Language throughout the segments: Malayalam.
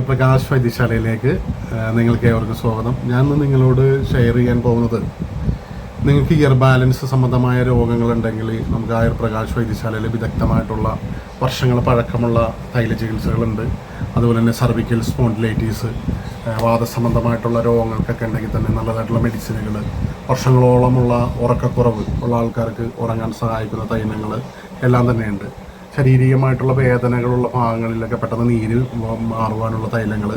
പ്രകാശ് വൈദ്യശാലയിലേക്ക് നിങ്ങൾക്ക് ഏവർക്കും സ്വാഗതം. ഞാൻ നിങ്ങളോട് ഷെയർ ചെയ്യാൻ പോകുന്നത്, നിങ്ങൾക്ക് ഇയർ ബാലൻസ് സംബന്ധമായ രോഗങ്ങളുണ്ടെങ്കിൽ നമുക്ക് ആയുർ പ്രകാശ് വൈദ്യശാലയിൽ വിദഗ്ധമായിട്ടുള്ള വർഷങ്ങൾ പഴക്കമുള്ള തൈല ചികിത്സകളുണ്ട്. അതുപോലെ തന്നെ സർവിക്കൽ സ്പോണ്ടിലൈറ്റീസ്, വാദസംബന്ധമായിട്ടുള്ള രോഗങ്ങൾക്കൊക്കെ ഉണ്ടെങ്കിൽ തന്നെ നല്ലതായിട്ടുള്ള മെഡിസിനുകൾ, വർഷങ്ങളോളമുള്ള ഉറക്കക്കുറവ് ഉള്ള ആൾക്കാർക്ക് ഉറങ്ങാൻ സഹായിക്കുന്ന തൈലങ്ങൾ എല്ലാം തന്നെയുണ്ട്. ശാരീരികമായിട്ടുള്ള വേദനകളുള്ള ഭാഗങ്ങളിലൊക്കെ പെട്ടെന്ന് നീര് മാറുവാനുള്ള തൈലങ്ങൾ,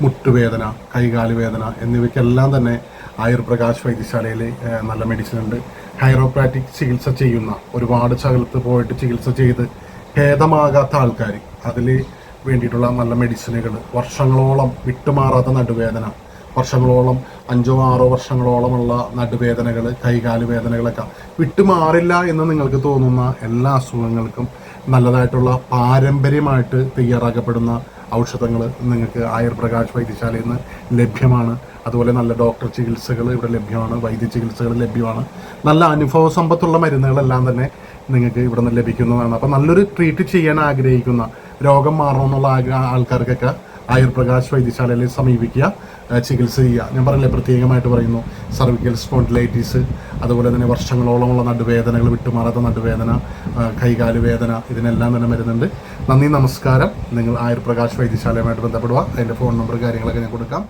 മുട്ടുവേദന, കൈകാല് വേദന എന്നിവയ്ക്കെല്ലാം തന്നെ ആയുർ പ്രകാശ് വൈദ്യശാലയിൽ നല്ല മെഡിസിൻ ഉണ്ട്. ഹൈറോപ്രാറ്റിക് ചികിത്സ ചെയ്യുന്ന, ഒരുപാട് സ്ഥലത്ത് പോയിട്ട് ചികിത്സ ചെയ്ത് ഭേദമാകാത്ത ആൾക്കാർ, അതിൽ വേണ്ടിയിട്ടുള്ള നല്ല മെഡിസിനുകൾ, വർഷങ്ങളോളം വിട്ടുമാറാത്ത നടുവേദന, വർഷങ്ങളോളം 5-6 വർഷങ്ങളോളമുള്ള നടുവേദനകൾ, കൈകാല് വേദനകളൊക്കെ വിട്ടുമാറില്ല എന്ന് നിങ്ങൾക്ക് തോന്നുന്ന എല്ലാ അസുഖങ്ങൾക്കും നല്ലതായിട്ടുള്ള പാരമ്പര്യമായിട്ട് തയ്യാറാക്കപ്പെടുന്ന ഔഷധങ്ങൾ നിങ്ങൾക്ക് ആയുർ പ്രകാശ് വൈദ്യശാലയിൽ നിന്ന് ലഭ്യമാണ്. അതുപോലെ നല്ല ഡോക്ടർ ചികിത്സകൾ ഇവിടെ ലഭ്യമാണ്, വൈദ്യ ചികിത്സകൾ ലഭ്യമാണ്. നല്ല അനുഭവ സമ്പത്തുള്ള മരുന്നുകളെല്ലാം തന്നെ നിങ്ങൾക്ക് ഇവിടെ നിന്ന് ലഭിക്കുന്നതാണ്. അപ്പോൾ നല്ലൊരു ട്രീറ്റ് ചെയ്യാൻ ആഗ്രഹിക്കുന്ന, രോഗം മാറണമെന്നുള്ള ആൾക്കാർക്കൊക്കെ ആയുർ പ്രകാശ് വൈദ്യശാലയിൽ സമീപിക്കുക, ചികിത്സ ചെയ്യുക. ഞാൻ പറയില്ലേ, പ്രത്യേകമായിട്ട് പറയുന്നു, സർവിക്കൽ സ്പോണ്ടിലൈറ്റീസ്, അതുപോലെ തന്നെ വർഷങ്ങളോളമുള്ള നടുവേദനകൾ, വിട്ടുമാറാത്ത നടുവേദന, കൈകാല് വേദന, ഇതിനെല്ലാം തന്നെ മരുന്നുണ്ട്. നന്ദി, നമസ്കാരം. നിങ്ങൾ ആയുർ പ്രകാശ് വൈദ്യശാലയുമായിട്ട് ബന്ധപ്പെടുക. അതിൻ്റെ ഫോൺ നമ്പർ കാര്യങ്ങളൊക്കെ ഞാൻ കൊടുക്കാം.